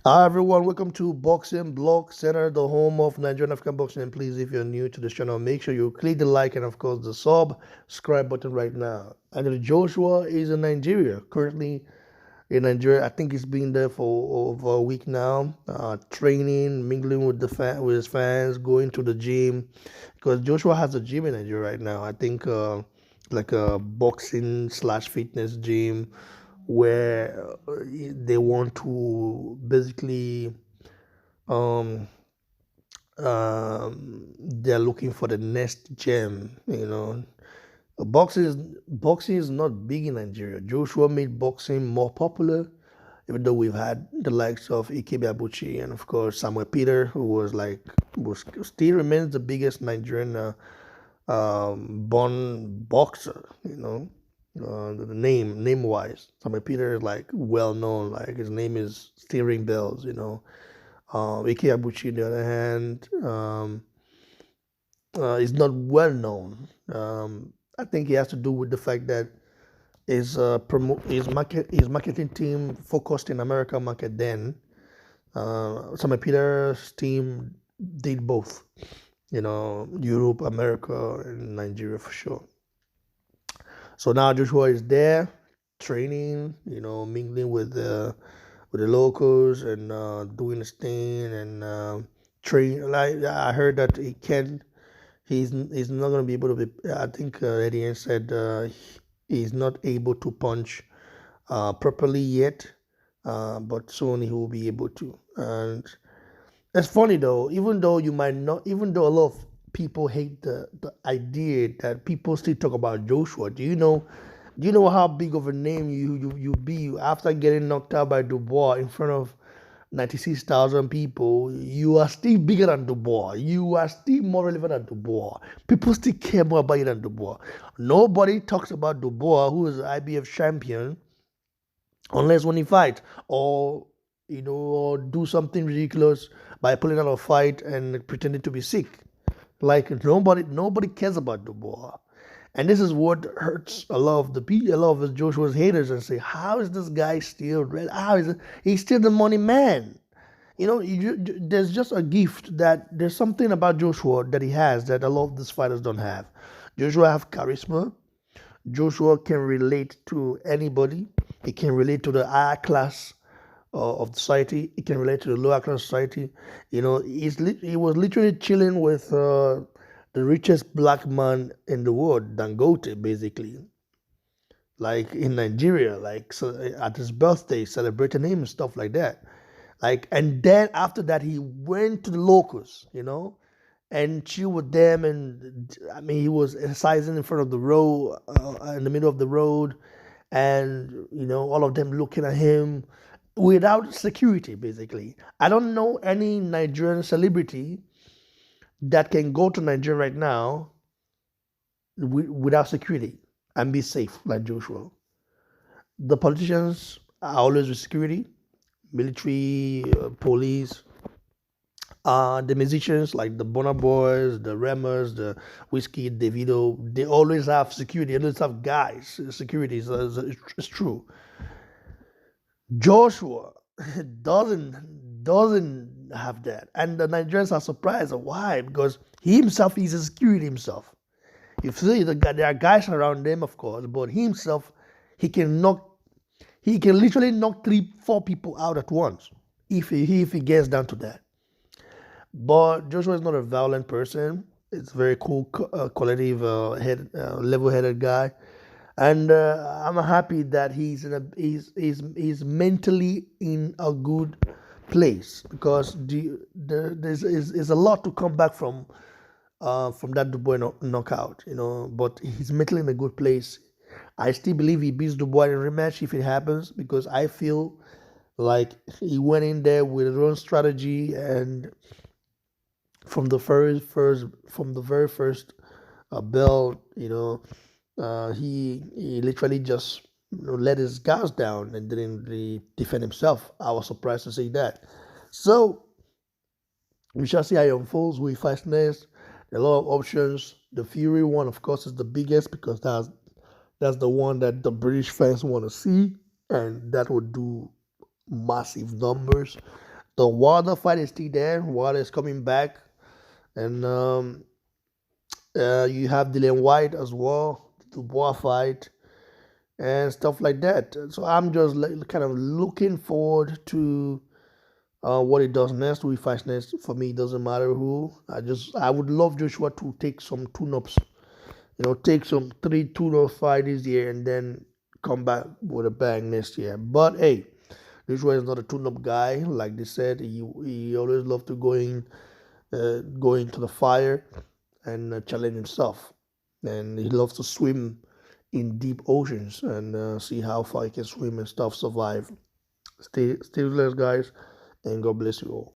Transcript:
Hi everyone, welcome to Boxing Blog Center, the home of Nigerian African boxing. And please, if you're new to this channel, make sure you click the like and of course the subscribe button right now. And Joshua is in Nigeria, currently in Nigeria. I think he's been there for over a week now, training, mingling with with his fans, going to the gym, because Joshua has a gym in Nigeria right now. I think like a boxing slash fitness gym where they want to basically um, they're looking for the next gem. Boxing is not big in Nigeria. Joshua made boxing more popular, even though we've had the likes of Ikebe Abuchi and of course Samuel Peter, who was still remains the biggest Nigerian born boxer. The name wise, Samuel Peter is like well known. Like his name is still ring bells. Ike Abuchi, on the other hand, is not well known. I think it has to do with the fact that his marketing team focused in America market then. Samuel Peter's team did both. Europe, America, and Nigeria for sure. So now Joshua is there, training, mingling with the locals and doing his thing and train. Like I heard that he's not gonna be able to be. I think Eddie said he's not able to punch properly yet, but soon he will be able to. And it's funny though, even though you might not, even though a lot of people hate the idea that people still talk about Joshua. Do you know how big of a name you be after getting knocked out by Dubois in front of 96,000 people? You are still bigger than Dubois. You are still more relevant than Dubois. People still care more about you than Dubois. Nobody talks about Dubois, who is IBF champion, unless when he fight or or do something ridiculous by pulling out a fight and pretending to be sick. Like nobody cares about Dubois. And this is what hurts a lot of Joshua's haters, and say, how is this guy still red? How is it? He's still the money man. There's just a gift that there's something about Joshua that he has that a lot of these fighters don't have. Joshua have charisma. Joshua can relate to anybody. He can relate to the higher class of the society. He can relate to the lower class society. He was literally chilling with the richest black man in the world, Dangote, basically. Like in Nigeria, like so at his birthday, celebrating him and stuff like that. Like, and then after that, he went to the locals, and chill with them. And I mean, he was exercising in front of the road, in the middle of the road, and all of them looking at him without security. Basically, I don't know any Nigerian celebrity that can go to Nigeria right now without security and be safe like Joshua. The politicians are always with security, military, police. The musicians like the Bonner Boys, the Remmers, the Whiskey, Davido, they always have security. They always have guys, security. So it's true. Joshua doesn't have that, and the Nigerians are surprised. Why? Because he himself is a security himself. You see, there are guys around him, of course, but he himself, he can knock, he can literally knock 3, 4 people out at once if he gets down to that. But Joshua is not a violent person. It's a very cool, qualitative, level-headed guy, and I'm happy that he's mentally in a good place, because there's a lot to come back from that Dubois knockout, but he's mentally in a good place. I still believe he beats Dubois in a rematch if it happens, because I feel like he went in there with his own strategy, and from the very first bell, he literally just let his guards down and didn't really defend himself. I was surprised to see that. So we shall see how it unfolds, who he fights next. There are a lot of options. The Fury one, of course, is the biggest, because that's the one that the British fans want to see, and that would do massive numbers. The Wilder fight is still there. Wilder is coming back, and you have Dylan White as well, the Dubois fight, and stuff like that. So I'm just like, kind of looking forward to what he does next, who he fights next. For me, it doesn't matter who. I would love Joshua to take some tune-ups. Take some 3 tune-up fight this year and then come back with a bang next year. But hey, Joshua is not a tune-up guy. Like they said, he always loved to go into the fire and challenge himself. And he loves to swim in deep oceans and see how far he can swim and stuff, survive. Stay blessed, guys, and God bless you all.